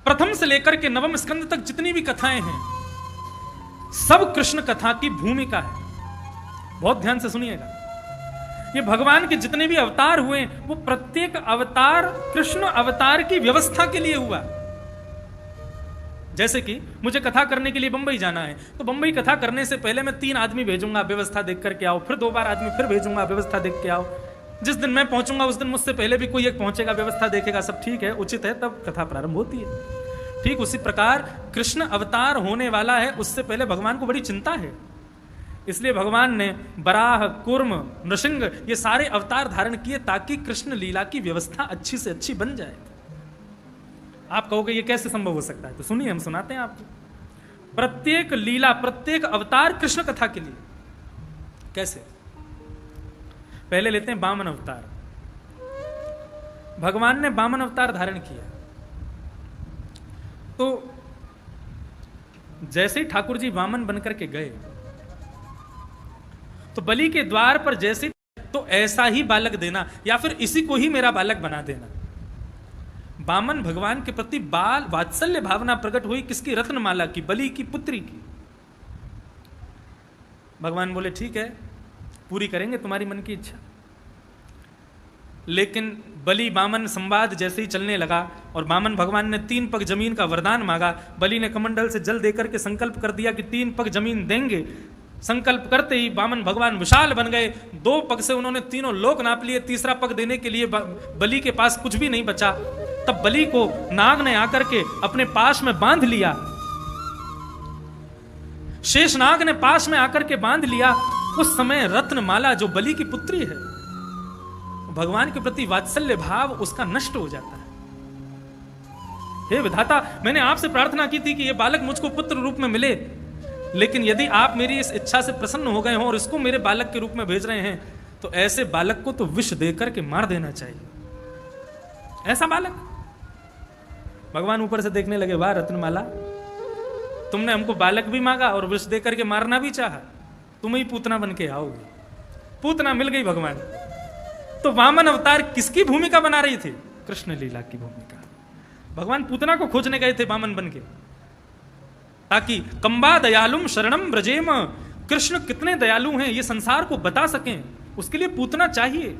प्रथम से लेकर के नवम स्कंद तक जितनी भी कथाएं हैं सब कृष्ण कथा की भूमिका है। बहुत ध्यान से सुनिएगा। ये भगवान के जितने भी अवतार हुए वो प्रत्येक अवतार कृष्ण अवतार की व्यवस्था के लिए हुआ। जैसे कि मुझे कथा करने के लिए बंबई जाना है, तो बंबई कथा करने से पहले मैं 3 आदमी भेजूंगा, व्यवस्था देख करके आओ, फिर 2 बार आदमी फिर भेजूंगा, व्यवस्था देख के आओ। जिस दिन मैं पहुंचूंगा उस दिन मुझसे पहले भी कोई एक पहुंचेगा, व्यवस्था देखेगा, सब ठीक है, उचित है, तब कथा प्रारंभ होती है। ठीक उसी प्रकार कृष्ण अवतार होने वाला है, उससे पहले भगवान को बड़ी चिंता है। इसलिए भगवान ने बराह, कुर्म, नृसिंह ये सारे अवतार धारण किए ताकि कृष्ण लीला की व्यवस्था अच्छी से अच्छी बन जाए। आप कहोगे ये कैसे संभव हो सकता है, तो सुनिए, हम सुनाते हैं आपको। प्रत्येक लीला, प्रत्येक अवतार कृष्ण कथा के लिए। कैसे? पहले लेते हैं वामन अवतार। भगवान ने वामन अवतार धारण किया, तो जैसे ही ठाकुर जी वामन बनकर के गए तो बलि के द्वार पर जैसे तो ऐसा ही बालक देना, या फिर इसी को ही मेरा बालक बना देना। वामन भगवान के प्रति बाल वात्सल्य भावना प्रकट हुई। किसकी? रत्नमाला की, बलि की पुत्री की। भगवान बोले ठीक है, पूरी करेंगे तुम्हारी मन की इच्छा। लेकिन बलि वामन संवाद जैसे ही चलने लगा और वामन भगवान ने 3 पग जमीन का वरदान मांगा, बलि ने कमंडल से जल देकर के संकल्प कर दिया कि 3 पग जमीन देंगे। संकल्प करते ही वामन भगवान विशाल बन गए। 2 पग से उन्होंने तीनों लोक नाप लिए। तीसरा पग देने के लिए बलि के पास कुछ भी नहीं बचा। तब बलि को नाग ने आकर के अपने पास में बांध लिया। शेष नाग ने पास में आकर के बांध लिया। उस समय रत्नमाला जो बलि की पुत्री है, भगवान के प्रति वात्सल्य भाव उसका नष्ट हो जाता है। हे विधाता, मैंने आपसे प्रार्थना की थी कि यह बालक मुझको पुत्र रूप में मिले, लेकिन यदि आप मेरी इस इच्छा से प्रसन्न हो गए हो और इसको मेरे बालक के रूप में भेज रहे हैं, तो ऐसे बालक को तो विष देकर के मार देना चाहिए। ऐसा बालक। भगवान ऊपर से देखने लगे, वाह रत्नमाला, तुमने हमको बालक भी मांगा और विष देकर के मारना भी चाहा, तुम ही पूतना बन के आओगे। पूतना मिल गई भगवान। तो वामन अवतार किसकी भूमिका बना रही थी? कृष्ण लीला की भूमिका। भगवान पूतना को खोजने गए थे वामन बन के, ताकि कंबा दयालुम शरणम ब्रजेम, कृष्ण कितने दयालु हैं ये संसार को बता सकें, उसके लिए पूतना चाहिए।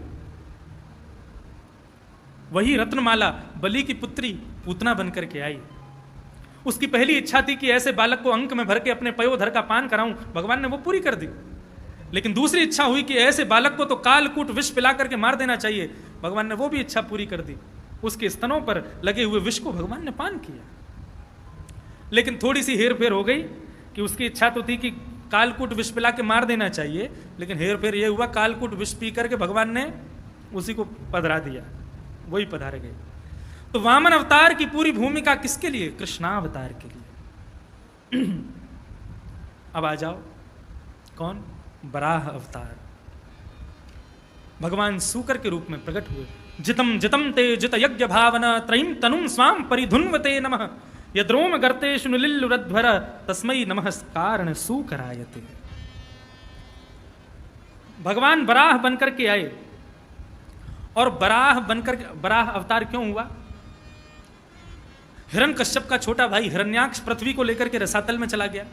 वही रत्नमाला बलि की पुत्री पूतना बनकर के आई। उसकी पहली इच्छा थी कि ऐसे बालक को अंक में भर के अपने पयोधर का पान कराऊं, भगवान ने वो पूरी कर दी। लेकिन दूसरी इच्छा हुई कि ऐसे बालक को तो कालकूट विष पिला करके मार देना चाहिए, भगवान ने वो भी इच्छा पूरी कर दी। उसके स्तनों पर लगे हुए विष को भगवान ने पान किया। लेकिन थोड़ी सी हेर फेर हो गई कि उसकी इच्छा तो थी कि कालकूट विष पिला के मार देना चाहिए, लेकिन हेर फेर यह हुआ कालकूट विष पी करके भगवान ने उसी को पधरा दिया, वही पधारे गए। तो वामन अवतार की पूरी भूमिका किसके लिए? कृष्णावतार के लिए। अब आ जाओ, कौन? बराह अवतार। भगवान सूकर के रूप में प्रकट हुए। जितम जितम ते जित यज्ञ भावना त्रयीम तनुम स्वाम परिधुन्वते नमः यद्रोम गर्तेषु निलिल्लुरध्वर तस्मै नमः कारण सूकरायते। भगवान बराह बनकर के आए। और बराह अवतार क्यों हुआ? हिरण्यकश्यप का छोटा भाई हिरण्याक्ष पृथ्वी को लेकर के रसातल में चला गया।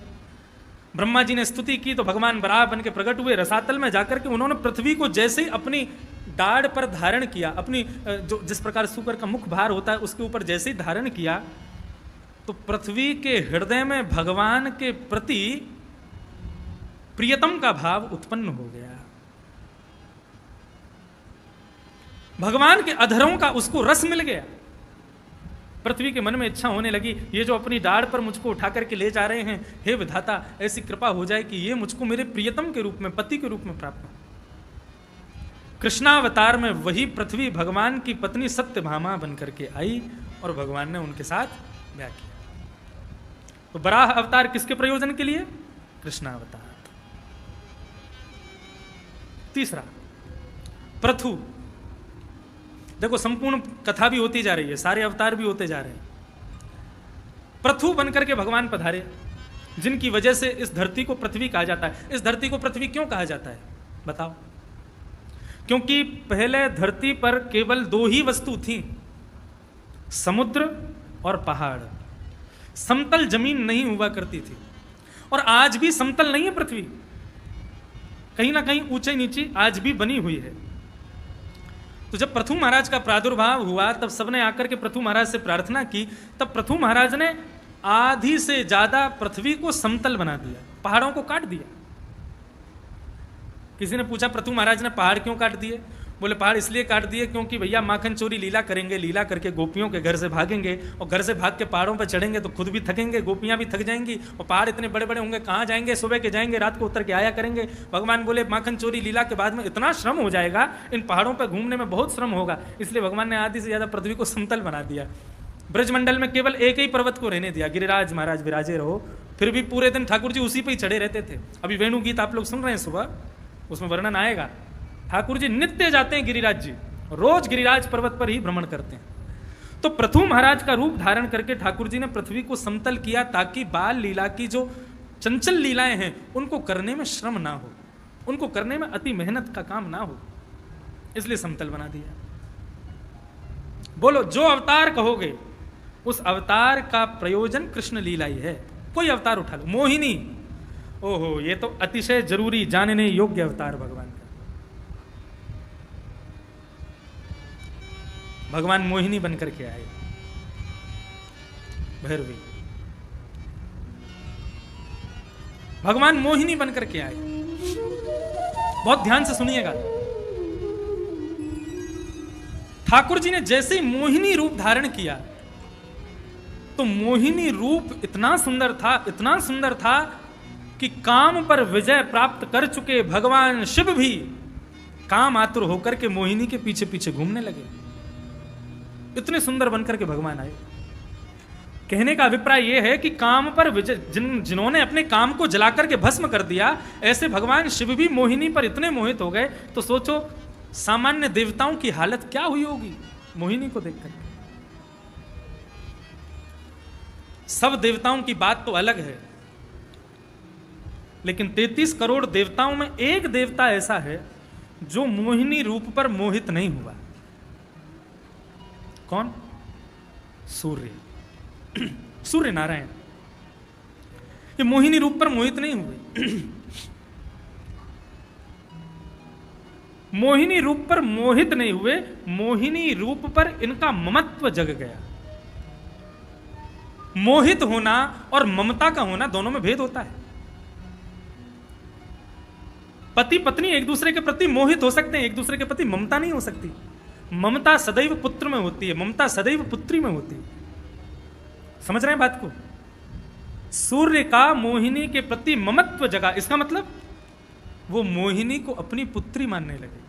ब्रह्मा जी ने स्तुति की तो भगवान बराह बन के प्रकट हुए। रसातल में जाकर के उन्होंने पृथ्वी को जैसे ही अपनी दाढ़ पर धारण किया, अपनी जो जिस प्रकार सूकर का मुख भार होता है उसके ऊपर जैसे ही धारण किया, तो पृथ्वी के हृदय में भगवान के प्रति प्रियतम का भाव उत्पन्न हो गया। भगवान के अधरों का उसको रस मिल गया। पृथ्वी के मन में इच्छा होने लगी, ये जो अपनी दाढ़ पर मुझको उठा करके ले जा रहे हैं, हे विधाता ऐसी कृपा हो जाए कि ये मुझको मेरे प्रियतम के रूप में, पति के रूप में प्राप्त हो। कृष्णावतार में वही पृथ्वी भगवान की पत्नी सत्यभामा बनकर के आई और भगवान ने उनके साथ ब्याह किया। तो बराह अवतार किसके प्रयोजन के लिए? कृष्णावतार। तीसरा पृथु। देखो संपूर्ण कथा भी होती जा रही है, सारे अवतार भी होते जा रहे हैं। पृथु बनकर के भगवान पधारे, जिनकी वजह से इस धरती को पृथ्वी कहा जाता है। इस धरती को पृथ्वी क्यों कहा जाता है बताओ? क्योंकि पहले धरती पर केवल 2 ही वस्तु थी, समुद्र और पहाड़। समतल जमीन नहीं हुआ करती थी, और आज भी समतल नहीं है पृथ्वी, कहीं ना कहीं ऊंचे नीचे आज भी बनी हुई है। तो जब पृथु महाराज का प्रादुर्भाव हुआ तब सबने आकर के पृथु महाराज से प्रार्थना की, तब पृथु महाराज ने आधी से ज्यादा पृथ्वी को समतल बना दिया, पहाड़ों को काट दिया। किसी ने पूछा पृथु महाराज ने पहाड़ क्यों काट दिए? बोले पहाड़ इसलिए काट दिए क्योंकि भैया माखन चोरी लीला करेंगे, लीला करके गोपियों के घर से भागेंगे, और घर से भाग के पहाड़ों पर चढ़ेंगे तो खुद भी थकेंगे, गोपियां भी थक जाएंगी, और पहाड़ इतने बड़े बड़े होंगे, कहाँ जाएंगे, सुबह के जाएंगे, रात को उतर के आया करेंगे। भगवान बोले माखन चोरी लीला के बाद में इतना श्रम हो जाएगा, इन पहाड़ों पर घूमने में बहुत श्रम होगा, इसलिए भगवान ने आधी से ज्यादा पृथ्वी को समतल बना दिया। ब्रजमंडल में केवल एक ही पर्वत को रहने दिया, गिरिराज महाराज विराजे रहो, फिर भी पूरे दिन ठाकुर जी उसी पे ही चढ़े रहते थे। अभी वेणु गीत आप लोग सुन रहे हैं सुबह, उसमें वर्णन आएगा, ठाकुर जी नित्य जाते हैं गिरिराज जी, रोज गिरिराज पर्वत पर ही भ्रमण करते हैं। तो पृथु महाराज का रूप धारण करके ठाकुर जी ने पृथ्वी को समतल किया, ताकि बाल लीला की जो चंचल लीलाएं हैं उनको करने में श्रम ना हो, उनको करने में अति मेहनत का काम ना हो, इसलिए समतल बना दिया। बोलो जो अवतार कहोगे उस अवतार का प्रयोजन कृष्ण लीला ही है। कोई अवतार उठा लो, मोहिनी, ओहो ये तो अतिशय जरूरी जानने योग्य अवतार भगवान का। भगवान मोहिनी बनकर के आए, भैरवी भगवान मोहिनी बनकर के आए। बहुत ध्यान से सुनिएगा, ठाकुर जी ने जैसे ही मोहिनी रूप धारण किया तो मोहिनी रूप इतना सुंदर था, इतना सुंदर था कि काम पर विजय प्राप्त कर चुके भगवान शिव भी काम आतुर होकर के मोहिनी के पीछे पीछे घूमने लगे। इतने सुंदर बनकर के भगवान आए। कहने का अभिप्राय यह है कि काम पर विजय, जिन्होंने अपने काम को जलाकर के भस्म कर दिया, ऐसे भगवान शिव भी मोहिनी पर इतने मोहित हो गए। तो सोचो सामान्य देवताओं की हालत क्या हुई होगी मोहिनी को देखकर। सब देवताओं की बात तो अलग है, लेकिन 33 करोड़ देवताओं में एक देवता ऐसा है जो मोहिनी रूप पर मोहित नहीं हुआ। कौन? सूर्य, सूर्य नारायण। ये मोहिनी रूप पर मोहित नहीं हुए। मोहिनी रूप पर मोहित नहीं हुए, मोहिनी रूप पर इनका ममत्व जग गया। मोहित होना और ममता का होना दोनों में भेद होता है। पति पत्नी एक दूसरे के प्रति मोहित हो सकते हैं, एक दूसरे के प्रति ममता नहीं हो सकती। ममता सदैव पुत्र में होती है, ममता सदैव पुत्री में होती है। समझ रहे हैं बात को? सूर्य का मोहिनी के प्रति ममत्व जगा, इसका मतलब वो मोहिनी को अपनी पुत्री मानने लगे।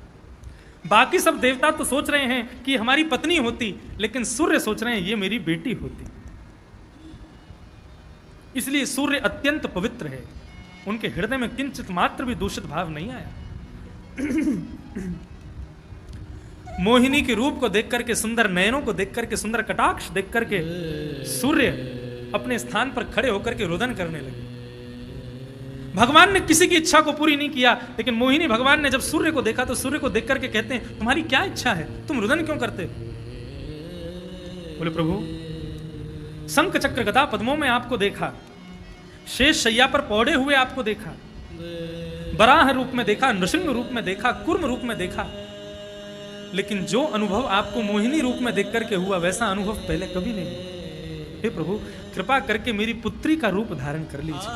बाकी सब देवता तो सोच रहे हैं कि हमारी पत्नी होती, लेकिन सूर्य सोच रहे हैं ये मेरी बेटी होती। इसलिए सूर्य अत्यंत पवित्र है, उनके हृदय में किंचित मात्र भी दूषित भाव नहीं आया। मोहिनी के रूप को देख करके, सुंदर नयनों को देख करके, सुंदर कटाक्ष देख करके सूर्य अपने स्थान पर खड़े होकर के रुदन करने लगे। भगवान ने किसी की इच्छा को पूरी नहीं किया, लेकिन मोहिनी भगवान ने जब सूर्य को देखा तो सूर्य को देख करके कहते हैं तुम्हारी क्या इच्छा है, तुम रुदन क्यों करते हो? बोले प्रभु शंख चक्र गदा पद्मों में आपको देखा, शेष शैया पर पौड़े हुए आपको देखा, बराह रूप में देखा, नृसिंह रूप में देखा, कुर्म रूप में देखा, लेकिन जो अनुभव आपको मोहिनी रूप में देख करके हुआ वैसा अनुभव पहले कभी नहीं। हे प्रभु कृपा करके मेरी पुत्री का रूप धारण कर लीजिए,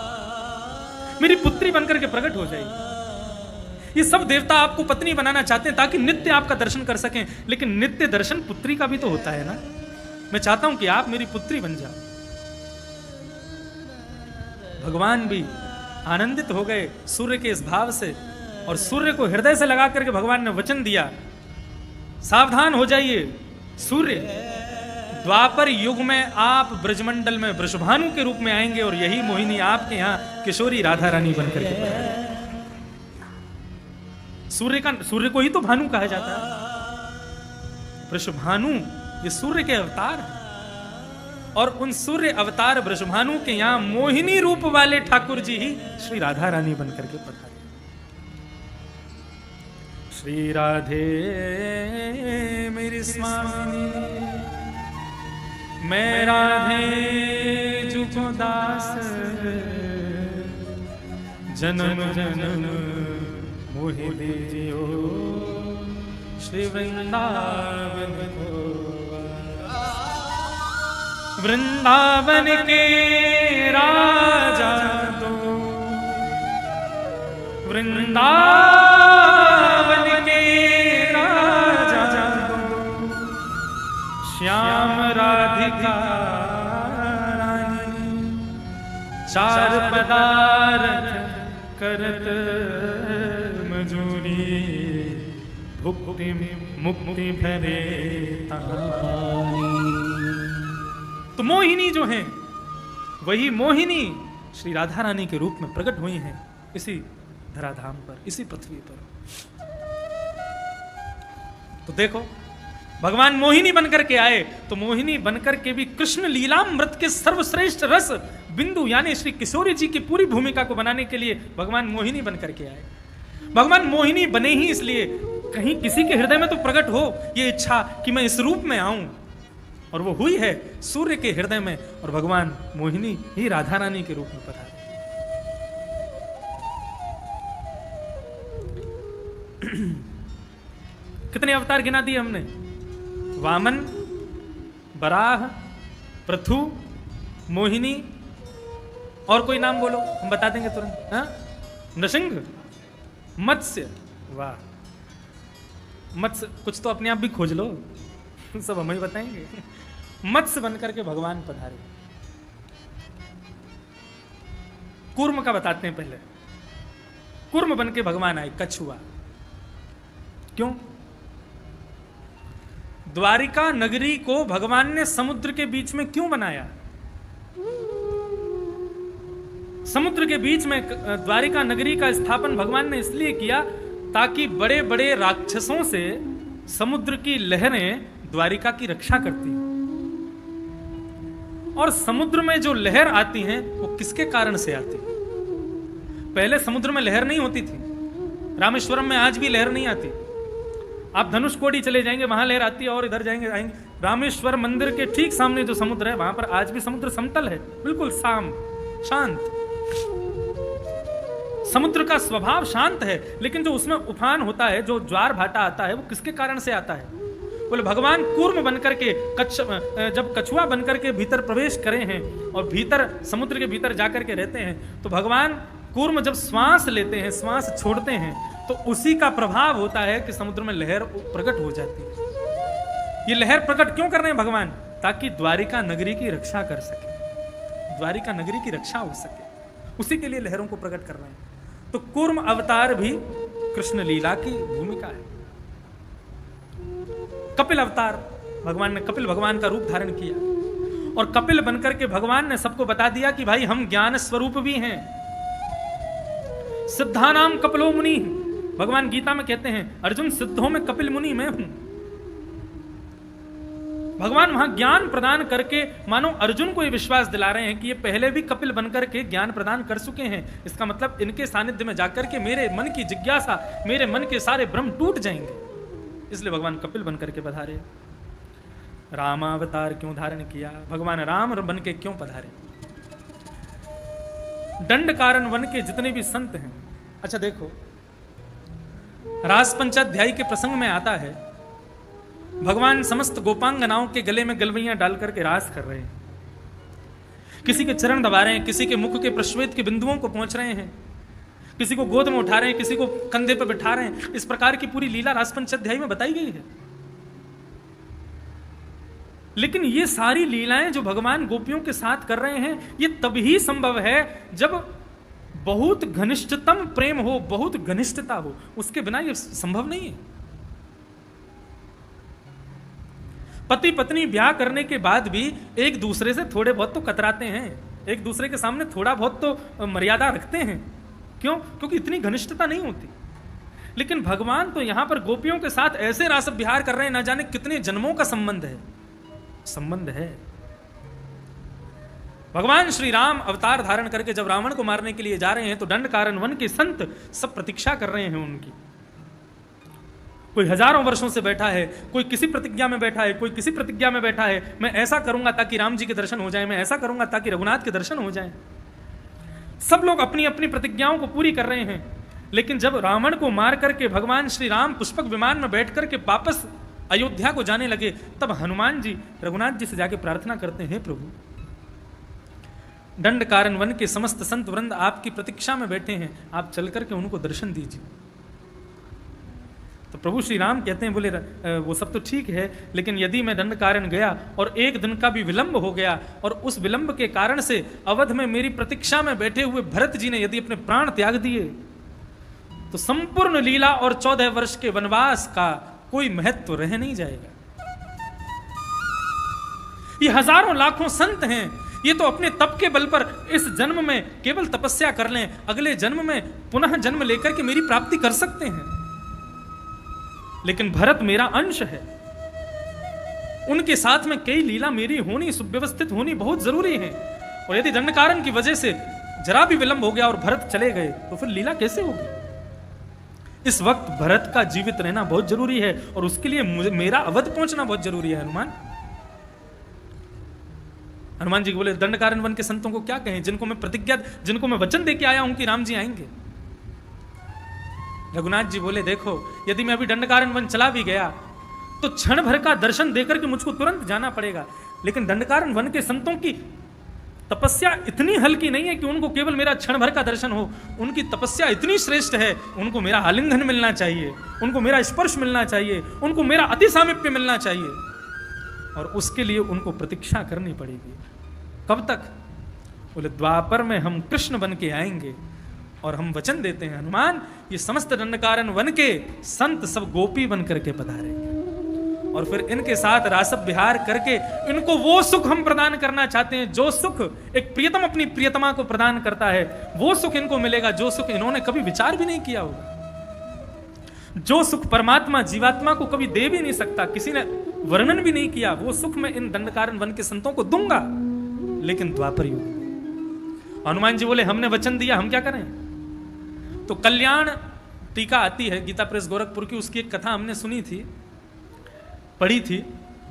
मेरी पुत्री बनकर के प्रकट हो जाएगी। ये सब देवता आपको पत्नी बनाना चाहते हैं ताकि नित्य आपका दर्शन कर सकें, लेकिन नित्य दर्शन पुत्री का भी तो होता है ना। मैं चाहता हूं कि आप मेरी पुत्री बन जाओ। भगवान भी आनंदित हो गए सूर्य के इस भाव से, और सूर्य को हृदय से लगा करके भगवान ने वचन दिया, सावधान हो जाइए सूर्य, द्वापर युग में आप ब्रजमंडल में वृषभानु के रूप में आएंगे और यही मोहिनी आपके यहां किशोरी राधा रानी बनकर के। सूर्य को ही तो भानु कहा जाता है। वृषभानु ये सूर्य के अवतार हैं, और उन सूर्य अवतार वृषभानु के यहां मोहिनी रूप वाले ठाकुर जी ही श्री राधा रानी बनकर के पधारे। श्री राधे मेरी स्वामिनी, मैं राधे दास, जन्म जन्म मोहि दीजियो श्री वृंदावन को। वृंदावन के राजा दो, वृंदावन के राजा दो, श्याम राधिका रानी, चार पदार्थ करत मजूरी, भुक्ति मुक्ति भरे तानी। तो मोहिनी जो हैं वही मोहिनी श्री राधा रानी के रूप में प्रकट हुई हैं इसी धराधाम पर, इसी पृथ्वी पर। तो देखो भगवान मोहिनी बनकर के आए, तो मोहिनी बनकर के भी कृष्ण लीलामृत के सर्वश्रेष्ठ रस बिंदु यानी श्री किशोरी जी की पूरी भूमिका को बनाने के लिए भगवान मोहिनी बनकर के आए। भगवान मोहिनी बने ही इसलिए कहीं किसी के हृदय में तो प्रकट हो ये इच्छा कि मैं इस रूप में आऊं, और वो हुई है सूर्य के हृदय में, और भगवान मोहिनी ही राधा रानी के रूप में पधारे। कितने अवतार गिना दिए हमने? वामन, बराह, पृथु, मोहिनी, और कोई नाम बोलो हम बता देंगे तुरंत। हाँ, नृसिंह, मत्स्य, वाह मत्स्य, कुछ तो अपने आप भी खोज लो, सब हम ही बताएंगे। मत्स्य बनकर के भगवान पधारे। कूर्म का बताते हैं पहले। कूर्म बन के भगवान आए, कछुआ। क्यों? द्वारिका नगरी को भगवान ने समुद्र के बीच में क्यों बनाया? समुद्र के बीच में द्वारिका नगरी का स्थापन भगवान ने इसलिए किया ताकि बड़े बड़े राक्षसों से समुद्र की लहरें द्वारिका की रक्षा करती हैं। और समुद्र में जो लहर आती हैं वो किसके कारण से आती है? पहले समुद्र में लहर नहीं होती थी। रामेश्वरम में आज भी लहर नहीं आती। आप धनुषकोडी चले जाएंगे वहां लहर आती है, और इधर जाएंगे आएंगे रामेश्वर मंदिर के ठीक सामने जो समुद्र है वहां पर आज भी समुद्र समतल है, बिल्कुल शांत। समुद्र का स्वभाव शांत है, लेकिन जो उसमें उफान होता है, जो ज्वार भाटा आता है, वो किसके कारण से आता है? बोले भगवान कूर्म बनकर के जब कछुआ बनकर के भीतर प्रवेश करे हैं और भीतर समुद्र के भीतर जाकर के रहते हैं, तो भगवान कूर्म जब श्वास लेते हैं, श्वास छोड़ते हैं, तो उसी का प्रभाव होता है कि समुद्र में लहर प्रकट हो जाती है। ये लहर प्रकट क्यों कर रहे हैं भगवान? ताकि द्वारिका नगरी की रक्षा कर सके, द्वारिका नगरी की रक्षा हो सके, उसी के लिए लहरों को प्रकट कर रहे हैं। तो कूर्म अवतार भी कृष्ण लीला की भूमिका है। कपिल अवतार, भगवान ने कपिल भगवान का रूप धारण किया, और कपिल बनकर के भगवान ने सबको बता दिया कि भाई हम ज्ञान स्वरूप भी हैं। सिद्धानाम कपिलो मुनि, भगवान गीता में कहते हैं अर्जुन सिद्धों में कपिल मुनि मैं हूं। भगवान वहां ज्ञान प्रदान करके मानो अर्जुन को यह विश्वास दिला रहे हैं कि ये पहले भी कपिल बनकर के ज्ञान प्रदान कर चुके हैं। इसका मतलब इनके सानिध्य में जाकर के मेरे मन की जिज्ञासा, मेरे मन के सारे भ्रम टूट जाएंगे। इसलिए भगवान कपिल बनकर के पधारे। रामावतार क्यों धारण किया? भगवान राम बन के क्यों पधारे? दंड कारण वन के जितने भी संत हैं, अच्छा देखो रास पंचाध्यायी के प्रसंग में आता है भगवान समस्त गोपांगनाओं के गले में गलवैयां डाल करके रास कर रहे हैं, किसी के चरण दबा रहे हैं, किसी के मुख के प्रश्वेत के बिंदुओं को पहुंच रहे हैं, किसी को गोद में उठा रहे हैं, किसी को कंधे पर बिठा रहे हैं। इस प्रकार की पूरी लीला रास पंचाध्यायी में बताई गई है। लेकिन ये सारी लीलाएं जो भगवान गोपियों के साथ कर रहे हैं, ये तभी संभव है जब बहुत घनिष्ठतम प्रेम हो, बहुत घनिष्ठता हो। उसके बिना ये संभव नहीं है। पति पत्नी ब्याह करने के बाद भी एक दूसरे से थोड़े बहुत तो कतराते हैं, एक दूसरे के सामने थोड़ा बहुत तो मर्यादा रखते हैं। क्यों? क्योंकि इतनी घनिष्ठता नहीं होती। लेकिन भगवान तो यहां पर गोपियों के साथ ऐसे रास विहार कर रहे हैं, ना जाने कितने जन्मों का संबंध है। भगवान श्री राम अवतार धारण करके जब रावण को मारने के लिए जा रहे हैं, तो दंड कारण वन के संत सब प्रतीक्षा कर रहे हैं उनकी। कोई हजारों वर्षों से बैठा है, कोई किसी प्रतिज्ञा में बैठा है, कोई किसी प्रतिज्ञा में बैठा है, मैं ऐसा करूंगा ताकि राम जी के दर्शन हो जाए, मैं ऐसा करूंगा ताकि रघुनाथ के दर्शन हो जाए। सब लोग अपनी अपनी प्रतिज्ञाओं को पूरी कर रहे हैं, लेकिन जब रावण को मार करके भगवान श्री राम पुष्पक विमान में बैठ करके वापस अयोध्या को जाने लगे, तब हनुमान जी रघुनाथ जी से जाके प्रार्थना करते हैं, प्रभु दंड कारण वन के समस्त संत वृंद आपकी प्रतीक्षा में बैठे हैं, आप चल करके उनको दर्शन दीजिए। तो प्रभु श्री राम कहते हैं, बोले वो सब तो ठीक है, लेकिन यदि मैं दंड कारण गया और एक दिन का भी विलंब हो गया और उस विलंब के कारण से अवध में मेरी प्रतीक्षा में बैठे हुए भरत जी ने यदि अपने प्राण त्याग दिए, तो संपूर्ण लीला और 14 वर्ष के वनवास का कोई महत्व रह नहीं जाएगा। ये हजारों लाखों संत हैं, ये तो अपने तप के बल पर इस जन्म में केवल तपस्या कर लें, अगले जन्म में पुनः जन्म लेकर के मेरी प्राप्ति कर सकते हैं, लेकिन भरत मेरा अंश है, उनके साथ में कई लीला मेरी होनी, सुव्यवस्थित होनी बहुत जरूरी है। और यदि दंड कारण की वजह से जरा भी विलंब हो गया और भरत चले गए, तो फिर लीला कैसे होगी? इस वक्त भरत का जीवित रहना बहुत जरूरी है और उसके लिए मेरा अवध पहुंचना बहुत जरूरी है। हनुमान जी बोले, दंड कारण वन के संतों को क्या कहें, जिनको मैं वचन देके आया हूं कि राम जी आएंगे। रघुनाथ जी बोले, देखो यदि मैं अभी दंड कारण वन चला भी गया तो क्षण भर का दर्शन देकर के मुझको तुरंत जाना पड़ेगा, लेकिन दंड कारण वन के संतों की तपस्या इतनी हल्की नहीं है कि उनको केवल मेरा क्षण भर का दर्शन हो, उनकी तपस्या इतनी श्रेष्ठ है, उनको मेरा आलिंगन मिलना चाहिए, उनको मेरा स्पर्श मिलना चाहिए, उनको मेरा अति सामीप्य मिलना चाहिए, और उसके लिए उनको प्रतीक्षा करनी पड़ेगी। कब तक? बोले, द्वापर में हम कृष्ण बन के आएंगे और हम वचन देते हैं हनुमान, ये समस्त दंडकारन वन के संत सब गोपी बन करके पधारेंगे और फिर इनके साथ रासव विहार करके इनको वो सुख हम प्रदान करना चाहते हैं, जो सुख एक प्रियतम अपनी प्रियतमा को प्रदान करता है, वो सुख इनको मिलेगा, जो सुख इन्होंने कभी विचार भी नहीं किया होगा, जो सुख परमात्मा जीवात्मा को कभी दे भी नहीं सकता, किसी ने वर्णन भी नहीं किया, वो सुख मैं इन दंडकारन वन के संतों को दूंगा, लेकिन द्वापर युग। हनुमान जी बोले, हमने वचन दिया, हम क्या करें? तो कल्याण टीका आती है गीता प्रेस गोरखपुर की, उसकी एक कथा हमने सुनी थी, पढ़ी थी।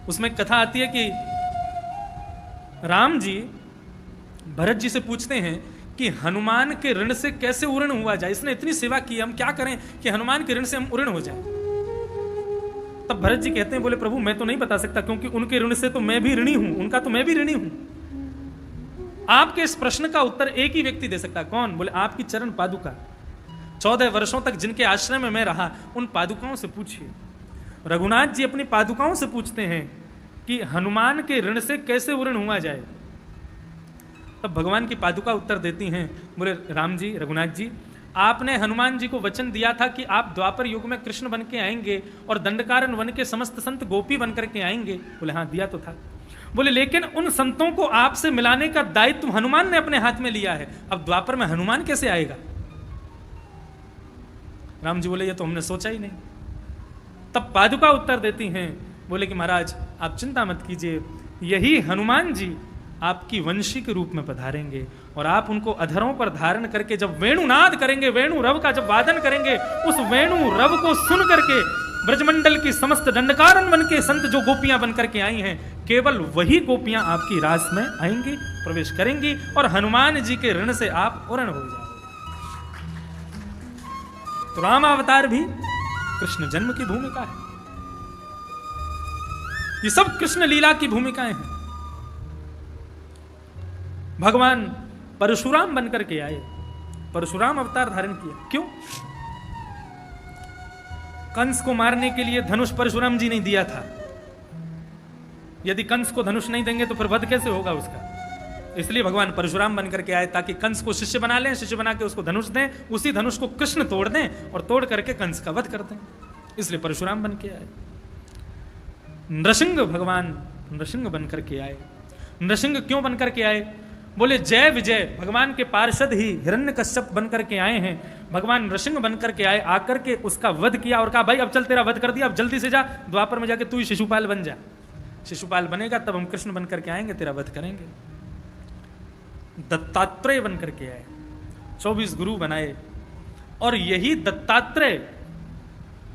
उसमें कथा आती है कि राम जी भरत जी से पूछते हैं कि हनुमान के ऋण से कैसे उऋण हुआ जाए, इसने इतनी सेवा की, हम क्या करें कि हनुमान के ऋण से हम उऋण हो जाए। तब भरत जी कहते हैं, बोले प्रभु मैं तो नहीं बता सकता, क्योंकि उनके ऋण से तो मैं भी ऋणी हूं, उनका तो मैं भी ऋणी हूं। आपके इस प्रश्न का उत्तर एक ही व्यक्ति दे सकता है। कौन? बोले आपकी चरण पादुका, 14 वर्षों तक जिनके आश्रय में मैं रहा, उन पादुकाओं से पूछिए। रघुनाथ जी अपनी पादुकाओं से पूछते हैं कि हनुमान के ऋण से कैसे उऋण हुआ जाए। तब भगवान की पादुका उत्तर देती हैं, बोले राम जी, रघुनाथ जी, आपने हनुमान जी को वचन दिया था कि आप द्वापर युग में कृष्ण बन के आएंगे और दंडकारन वन के समस्त संत गोपी बन करके आएंगे। बोले हाँ, दिया तो था। बोले लेकिन उन संतों को आपसे मिलाने का दायित्व हनुमान ने अपने हाथ में लिया है, अब द्वापर में हनुमान कैसे आएगा? राम जी बोले, ये तो हमने सोचा ही नहीं। तब पादुका उत्तर देती हैं, बोले कि महाराज आप चिंता मत कीजिए, यही हनुमान जी आपकी वंशी के रूप में पधारेंगे और आप उनको अधरों पर धारण करके जब वेणुनाद करेंगे, वेणु रव का जब वादन करेंगे, उस वेणु रव को सुन करके ब्रजमंडल की समस्त दंडकारन वन के संत जो गोपियां बन करके आई हैं, केवल वही गोपियां आपकी रास में आएंगी, प्रवेश करेंगी और हनुमान जी के ऋण से आप उऋण हो जाओगे। तो रामावतार भी कृष्ण जन्म की भूमिका है, ये सब कृष्ण लीला की भूमिकाएं हैं। भगवान परशुराम बनकर के आए, परशुराम अवतार धारण किया। क्यों? कंस को मारने के लिए धनुष परशुराम जी ने दिया था, यदि कंस को धनुष नहीं देंगे तो फिर वध कैसे होगा उसका? इसलिए भगवान परशुराम बनकर के आए ताकि कंस को शिष्य बना लें, शिष्य बना के उसको धनुष दें, उसी धनुष को कृष्ण तोड़ दें और तोड़ करके कंस का वध कर दें, इसलिए परशुराम बन के आए। नृसिंह भगवान नृसिंह बनकर के आए। नृसिंह क्यों बनकर के आए? बोले जय विजय भगवान के पार्षद ही हिरण्यकश्यप बनकर के आए हैं, भगवान नृसिंह बनकर के आए, आकर के उसका वध किया और कहा भाई अब चल तेरा वध कर दिया, अब जल्दी से जा द्वापर में जाके तू ही शिशुपाल बन जा, शिशुपाल बनेगा तब हम कृष्ण बनकर के आएंगे, तेरा वध करेंगे। दत्तात्रेय बनकर के आए, 24 गुरु बनाए और यही दत्तात्रेय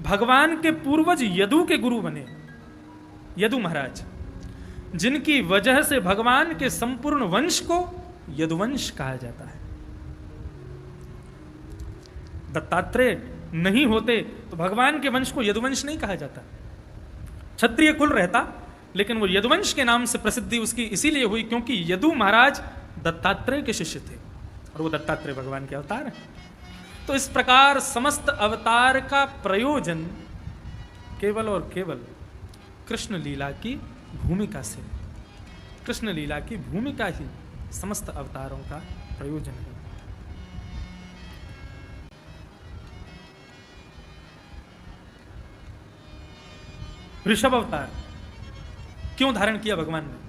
भगवान के पूर्वज यदु के गुरु बने, यदु महाराज, जिनकी वजह से भगवान के संपूर्ण वंश को यदुवंश कहा जाता है। दत्तात्रेय नहीं होते तो भगवान के वंश को यदुवंश नहीं कहा जाता। क्षत्रिय कुल रहता, लेकिन वो यदुवंश के नाम से प्रसिद्धि उसकी इसीलिए हुई क्योंकि यदु महाराज दत्तात्रेय के शिष्य थे और वो दत्तात्रेय भगवान के अवतार हैं। तो इस प्रकार समस्त अवतार का प्रयोजन केवल और केवल कृष्ण लीला की भूमिका से, कृष्ण लीला की भूमिका ही समस्त अवतारों का प्रयोजन है। ऋषभ अवतार क्यों धारण किया भगवान ने?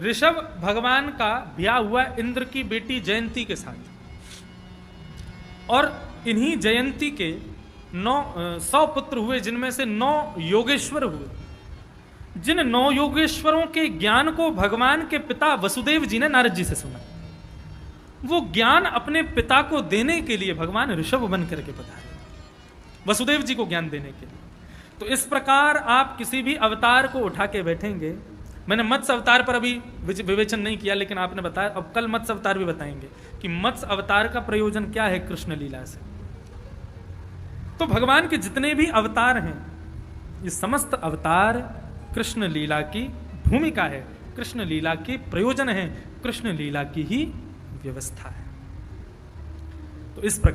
ऋषभ भगवान का ब्याह हुआ इंद्र की बेटी जयंती के साथ, और इन्हीं जयंती के 100 पुत्र हुए, जिनमें से 9 योगेश्वर हुए। जिन 9 योगेश्वरों के ज्ञान को भगवान के पिता वसुदेव जी ने नारद जी से सुना, वो ज्ञान अपने पिता को देने के लिए भगवान ऋषभ बन करके पधारे, वसुदेव जी को ज्ञान देने के लिए। तो इस प्रकार आप किसी भी अवतार को उठा के बैठेंगे, मैंने मत्स्य अवतार पर अभी विवेचन नहीं किया, लेकिन आपने बताया, अब कल मत्स्य अवतार भी बताएंगे कि मत्स्य अवतार का प्रयोजन क्या है कृष्ण लीला से। तो भगवान के जितने भी अवतार हैं, ये समस्त अवतार कृष्ण लीला की भूमिका है, कृष्ण लीला के प्रयोजन है, कृष्ण लीला की ही व्यवस्था है। तो इस प्रकार